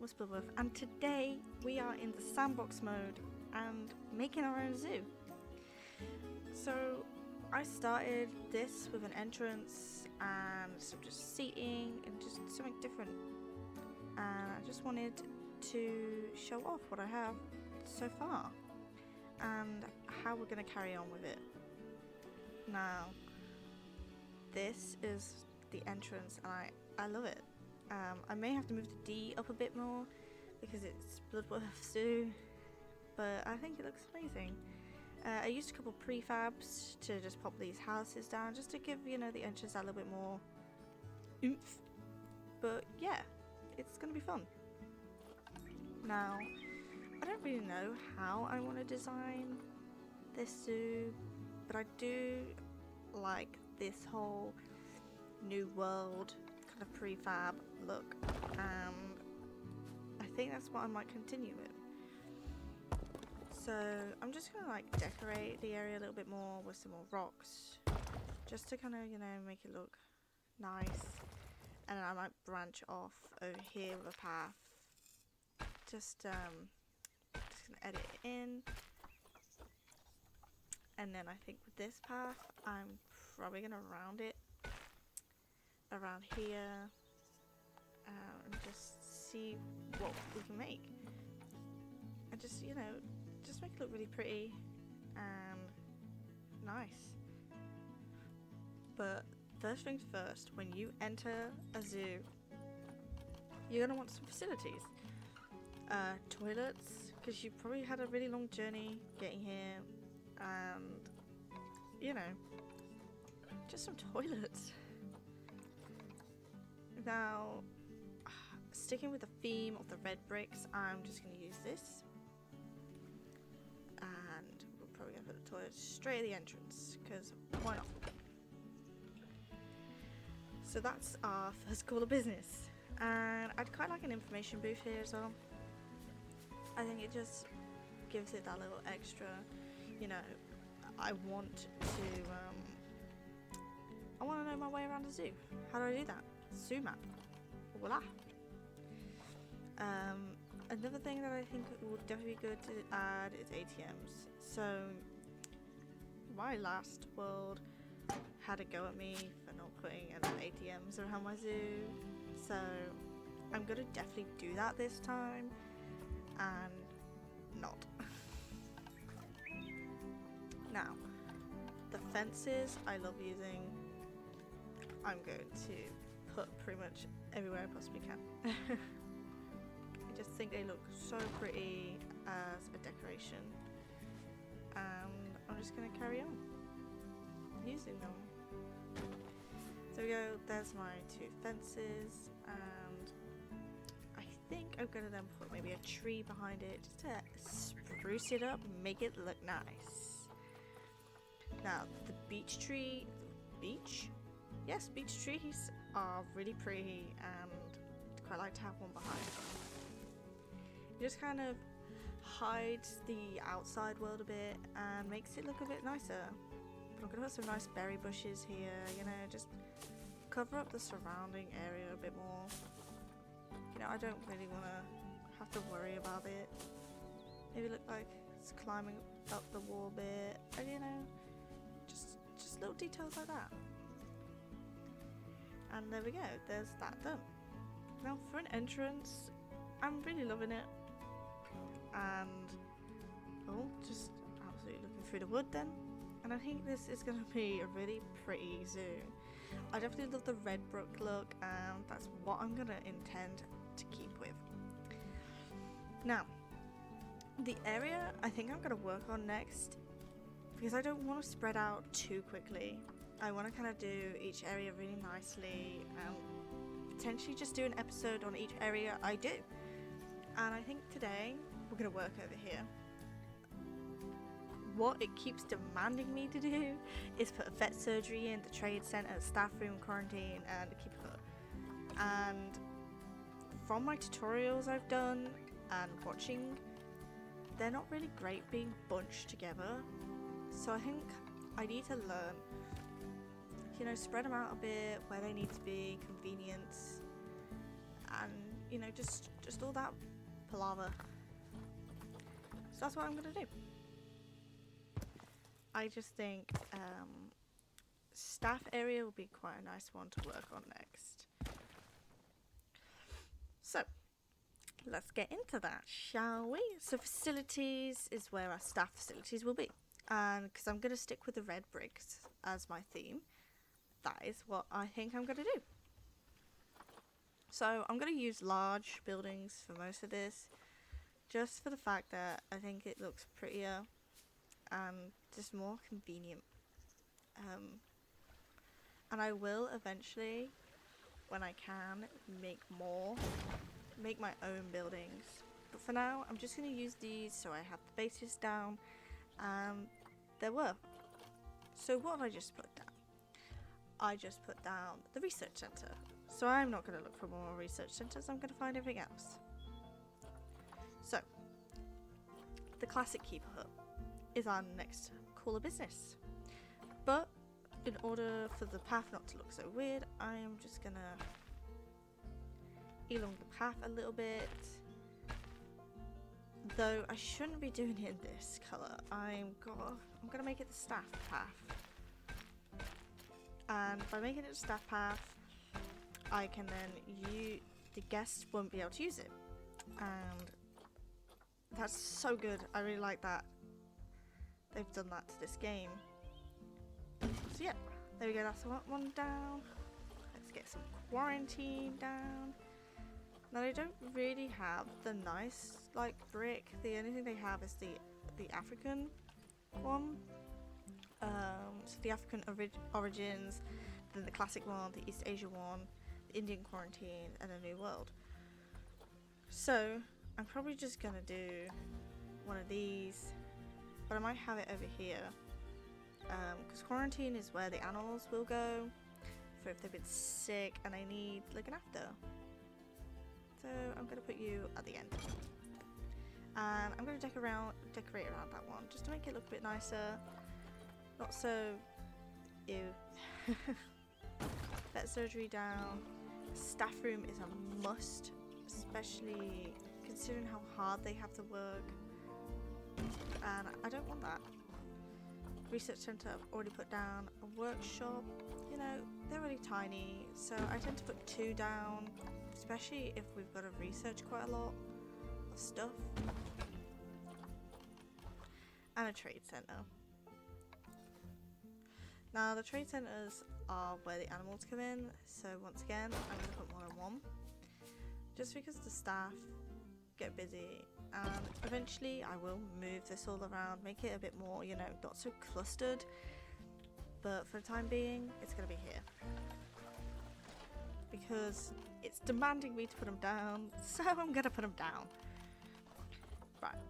was Bloodworth, and today we are in the sandbox mode and making our own zoo. So I started this with an entrance and some just seating and just something different, and I just wanted to show off what I have so far and how we're going to carry on with it. Now this is the entrance and I love it. I may have to move the D up a bit more because it's Bloodworth Zoo, but I think it looks amazing. I used a couple prefabs to just pop these houses down just to give, the entrance a little bit more oomph. But yeah, it's going to be fun. Now, I don't really know how I want to design this zoo, but I do like this whole new world kind of prefab look, and I think that's what I might continue with. So I'm just gonna decorate the area a little bit more with some more rocks, just to kind of make it look nice, and then I might branch off over here with a path. Just gonna edit it in, and then I think with this path I'm probably gonna round it around here and just see what we can make, and just just make it look really pretty and nice. But first things first, when you enter a zoo, you're gonna want some facilities. Toilets, because you've probably had a really long journey getting here, and just some toilets. Now, sticking with the theme of the red bricks, I'm just going to use this, and we're probably going to put the toilet straight at the entrance, because why not? So that's our first call of business, and I'd quite like an information booth here as well. I think it just gives it that little extra, I want to know my way around a zoo. How do I do that? Zoo map. Voila. Another thing that I think would definitely be good to add is ATMs. So my last world had a go at me for not putting enough ATMs around my zoo. So I'm gonna definitely do that this time and not. Now, the fences I love using, I'm going to put pretty much everywhere I possibly can. I just think they look so pretty as a decoration, and I'm just going to carry on using them. So we go, there's my two fences, and I think I'm going to then put maybe a tree behind it just to spruce it up and make it look nice. Now, the beech tree, yes, beech trees are really pretty, and I'd quite like to have one behind. It just kind of hides the outside world a bit and makes it look a bit nicer. But I'm going to put some nice berry bushes here, just cover up the surrounding area a bit more. I don't really want to have to worry about it. Maybe look like it's climbing up the wall a bit, and just little details like that. And there we go, there's that done. Now for an entrance, I'm really loving it. And just absolutely looking through the wood then. And I think this is going to be a really pretty zoo. I definitely love the red brick look, and that's what I'm going to intend to keep with. Now, the area I think I'm going to work on next, because I don't want to spread out too quickly. I want to kind of do each area really nicely, and potentially just do an episode on each area I do. And I think today we're going to work over here. What it keeps demanding me to do is put a vet surgery in, the trade centre, staff room, quarantine, and a keeper hut. And from my tutorials I've done and watching, they're not really great being bunched together. So I think I need to learn, spread them out a bit where they need to be, convenience, and you know, just all that palaver. So that's what I'm gonna do. I just think staff area will be quite a nice one to work on next. So let's get into that, shall we? So facilities is where our staff facilities will be, and because I'm gonna stick with the red bricks as my theme, that is what I think I'm gonna do. So I'm going to use large buildings for most of this, just for the fact that I think it looks prettier and just more convenient. And I will eventually, when I can, make my own buildings. But for now, I'm just going to use these so I have the bases down, and there were. So what have I just put down? I just put down the research centre. So I'm not going to look for more research centres, I'm going to find everything else. So, the classic keeper hut is our next cooler business. But, in order for the path not to look so weird, I am just going to elongate the path a little bit. Though I shouldn't be doing it in this colour. I'm going to make it the staff path. And by making it a staff path, I can then the guests won't be able to use it, and that's so good. I really like that they've done that to this game. So yeah, there we go. That's one down. Let's get some quarantine down. Now they don't really have the nice like brick. The only thing they have is the African one. So the African origins, then the classic one, the East Asia one, the Indian quarantine, and a New World. So I'm probably just gonna do one of these, but I might have it over here, because quarantine is where the animals will go for if they've been sick and they need looking after. So I'm gonna put you at the end, and I'm gonna decorate around that one just to make it look a bit nicer. Not so ew. Vet surgery down. Staff room is a must, especially considering how hard they have to work. And I don't want that. Research centre I've already put down. A workshop, you know, they're really tiny, so I tend to put 2 down, especially if we've got to research quite a lot of stuff. And a trade centre. Now the trade centres are where the animals come in, so once again I'm going to put more than one, just because the staff get busy, and eventually I will move this all around, make it a bit more, you know, not so clustered, but for the time being it's going to be here, because it's demanding me to put them down, so I'm going to put them down. Right,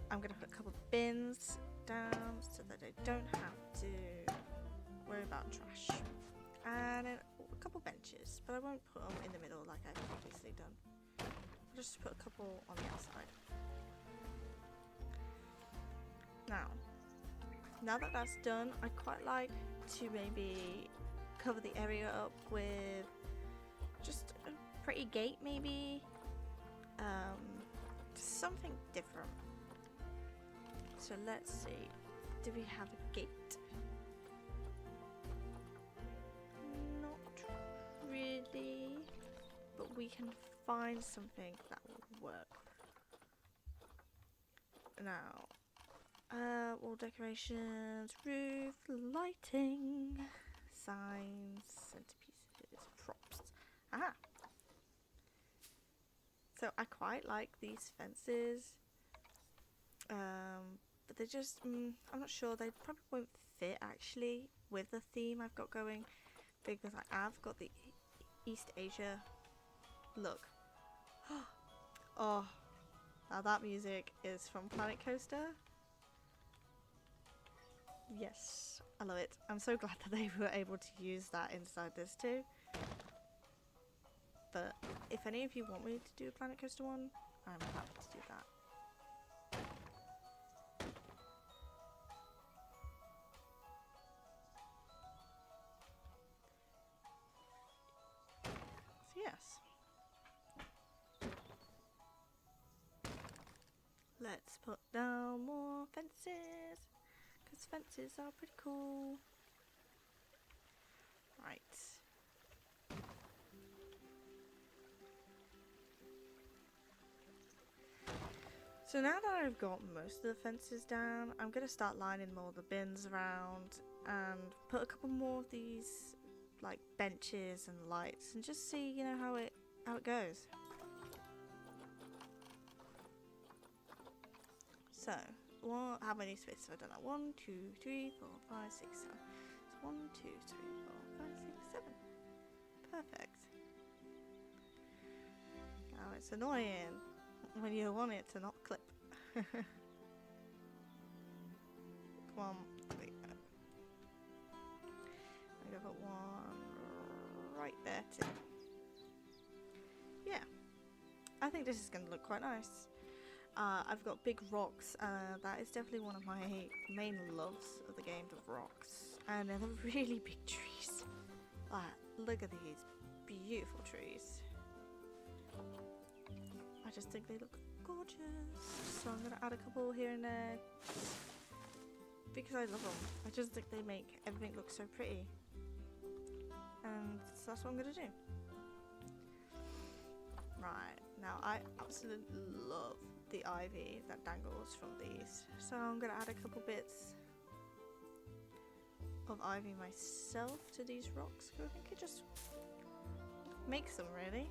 I'm going to put a couple of bins down so that I don't have to worry about trash, and then a couple benches, but I won't put them in the middle like I've previously done. I'll just put a couple on the outside. Now that that's done, I quite like to maybe cover the area up with just a pretty gate, maybe something different. So let's see, do we have a gate? Not really, but we can find something that will work. Now, wall decorations, roof, lighting, signs, centerpieces, props. Ah! So I quite like these fences. But they're just, I'm not sure, they probably won't fit actually with the theme I've got going, because I have got the East Asia look. Oh, now that music is from Planet Coaster. Yes, I love it. I'm so glad that they were able to use that inside this too. But if any of you want me to do a Planet Coaster one, I'm happy to do that. Yes. let's put down more fences, because fences are pretty cool. Right. So now that I've got most of the fences down, I'm going to start lining more of the bins around and put a couple more of these like benches and lights and just see, you know, how it goes. So, how many spaces have I done that? 1, 2, 3, 4, 5, 6, 7. So 1, 2, 3, 4, 5, 6, 7. Perfect. Now it's annoying when you want it to not clip. Come on, there we go. I'm gonna put one right there too. Yeah, I think this is gonna look quite nice. I've got big rocks. That is definitely one of my main loves of the game, the rocks. And they're the really big trees. Look at these beautiful trees. I just think they look gorgeous. So I'm going to add a couple here and there. Because I love them. I just think they make everything look so pretty. And so that's what I'm going to do. Right, now I absolutely love the ivy that dangles from these. So I'm going to add a couple bits of ivy myself to these rocks. I think it just makes them really.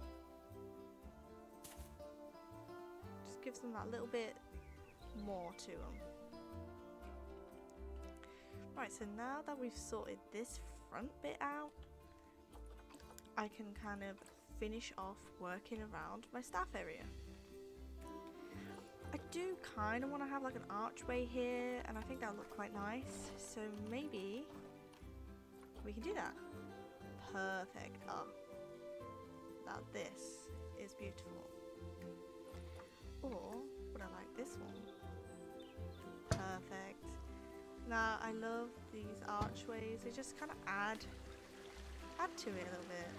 Just gives them that little bit more to them. Right, so now that we've sorted this front bit out, I can kind of finish off working around my staff area. I do kind of want to have like an archway here, and I think that'll look quite nice. So maybe we can do that. Perfect. Oh, now this is beautiful. Or would I like this one? Perfect. Now I love these archways. They just kind of add to it a little bit.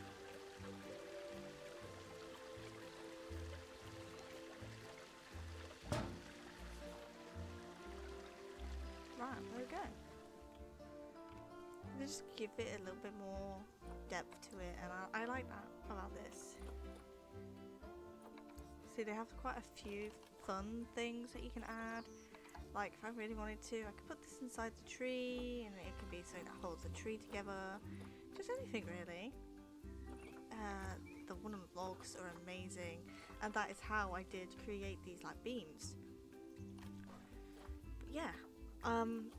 Right, there we go. Just give it a little bit more depth to it, and I like that about this. See, they have quite a few fun things that you can add. Like, if I really wanted to, I could put this inside the tree, and it can be something that holds the tree together. Just anything, really. The wooden logs are amazing, and that is how I did create these, like, beams. But yeah. Some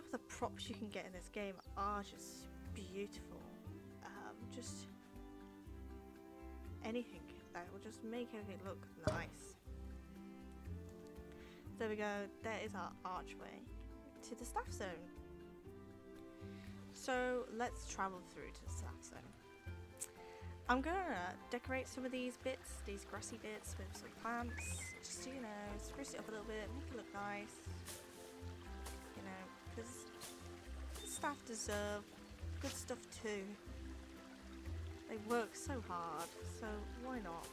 of the props you can get in this game are just beautiful. Just anything that will just make everything look nice. There we go. There is our archway to the staff zone. So let's travel through to the staff zone. I'm gonna decorate some of these bits, these grassy bits, with some plants, just to, you know, spruce it up a little bit, make it look nice. You know, because the staff deserve good stuff too. They work so hard, so why not?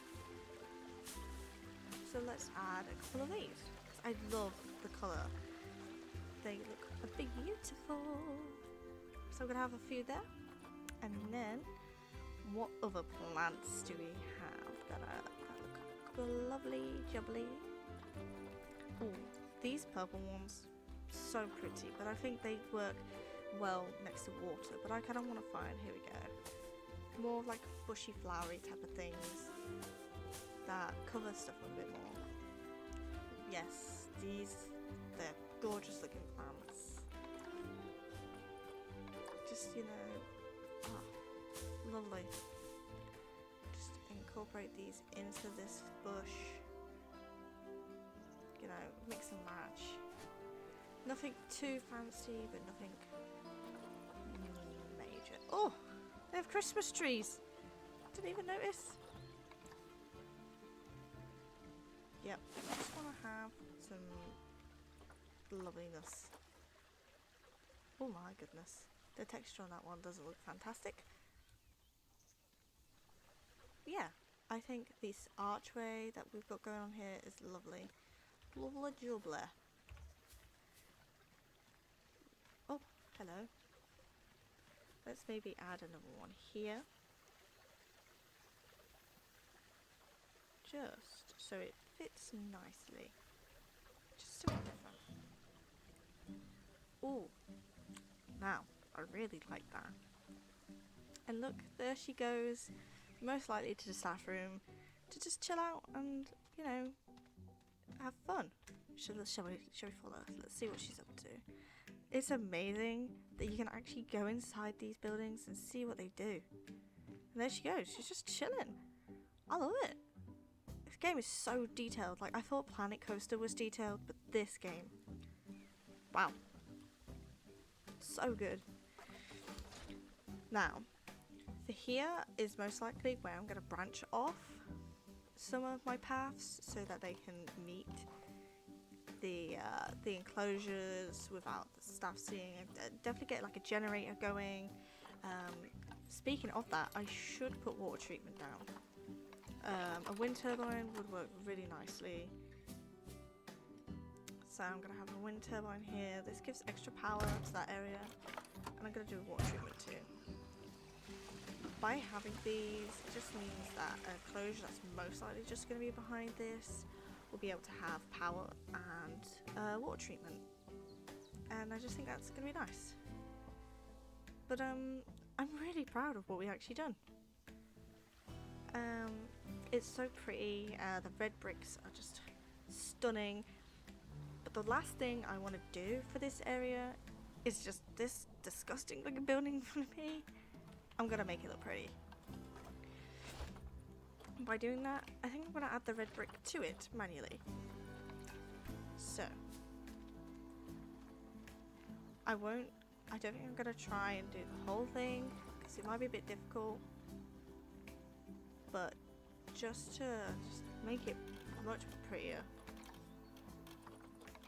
So let's add a couple of these. I love the colour. They look beautiful. So I'm gonna have a few there, and then what other plants do we have that look lovely, jubbly? Oh, these purple ones, so pretty, but I think they work well next to water. But I kind of want to find, here we go, more of like bushy, flowery type of things that cover stuff a bit more. Yes, they're gorgeous looking plants. Just, you know, lovely. Just incorporate these into this bush. You know, mix and match. Nothing too fancy, but nothing major. Oh, they have Christmas trees. Didn't even notice. Yep, I just want to have some loveliness. Oh my goodness. The texture on that one doesn't look fantastic. Yeah, I think this archway that we've got going on here is lovely. Blah jubler. Oh, hello. Let's maybe add another one here. Just so it fits nicely. Just so different. Ooh. Now, I really like that. And look, there she goes. Most likely to the staff room to just chill out and, you know, have fun. Shall we follow her? Let's see what she's up to. It's amazing that you can actually go inside these buildings and see what they do. And there she goes. She's just chilling. I love it. This game is so detailed. Like, I thought Planet Coaster was detailed, but this game, wow, so good. Now, for here is most likely where I'm going to branch off some of my paths so that they can meet the enclosures without the staff seeing. Definitely get like a generator going. Speaking of that, I should put water treatment down. A wind turbine would work really nicely. So I'm going to have a wind turbine here. This gives extra power to that area. And I'm going to do water treatment too. By having these, it just means that a closure that's most likely just going to be behind this will be able to have power and water treatment. And I just think that's going to be nice. But I'm really proud of what we actually done. It's so pretty. The red bricks are just stunning. But the last thing I want to do for this area is just this disgusting looking building in front of me. I'm gonna make it look pretty. By doing that, I think I'm gonna add the red brick to it manually. So I don't think I'm gonna try and do the whole thing because it might be a bit difficult. But just to make it much prettier,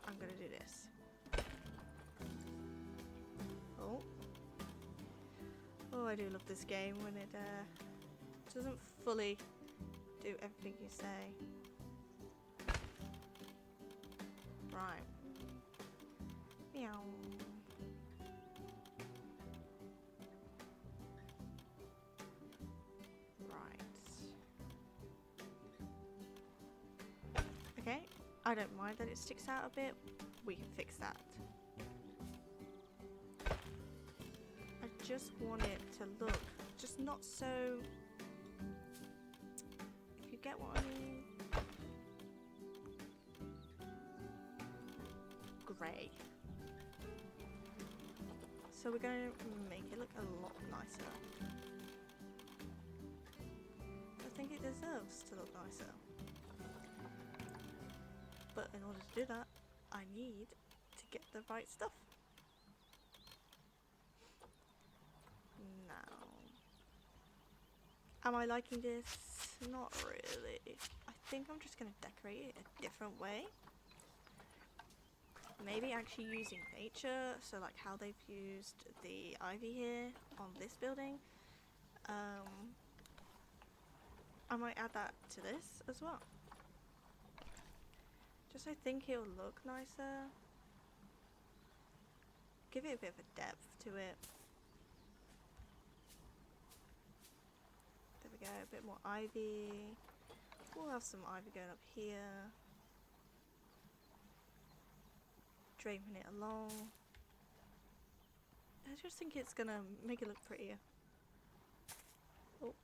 I'm gonna do this. Oh, I do love this game when it doesn't fully do everything you say. Right. Meow. Right. Okay, I don't mind that it sticks out a bit. We can fix that. I just want it to look just not so, if you get what I mean, grey. So we're going to make it look a lot nicer. I think it deserves to look nicer. But in order to do that, I need to get the right stuff. Now, am I liking this? Not really. I think I'm just going to decorate it a different way. Maybe actually using nature, so like how they've used the ivy here on this building. I might add that to this as well. Just I think it'll look nicer. Give it a bit of a depth to it. There we go, a bit more ivy. We'll have some ivy going up here. Draping it along. I just think it's gonna make it look prettier. Oh.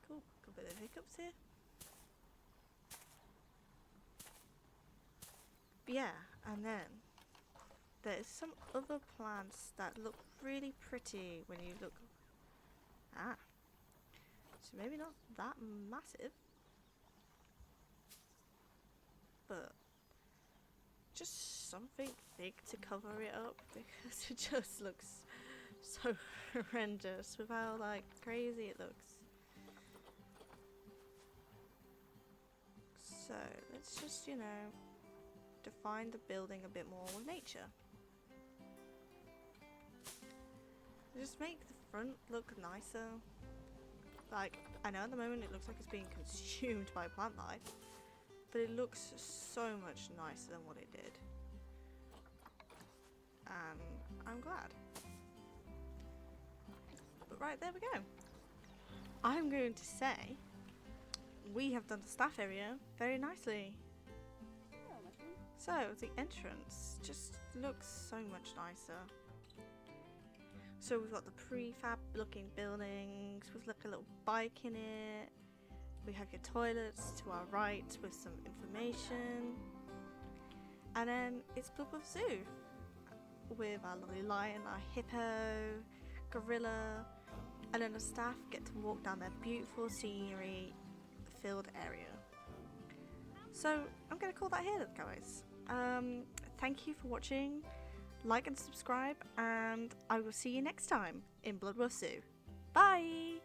Cool, got a bit of hiccups here. But yeah, and then there's some other plants that look really pretty when you look. So maybe not that massive, but just something big to cover it up because it just looks so horrendous with how like crazy it looks. So let's just, you know, define the building a bit more with nature. Just make the front look nicer. Like, I know at the moment it looks like it's being consumed by plant life, but it looks so much nicer than what it did. And I'm glad. But right, there we go. I'm going to say we have done the staff area very nicely. So the entrance just looks so much nicer. So we've got the prefab looking buildings with like a little bike in it. We have your toilets to our right with some information. And then it's Bloodworth Zoo with our lovely lion, our hippo, gorilla, and then the staff get to walk down their beautiful scenery filled area. So I'm going to call that here, guys. Thank you for watching. Like and subscribe, and I will see you next time in Bloodworth Zoo. Bye!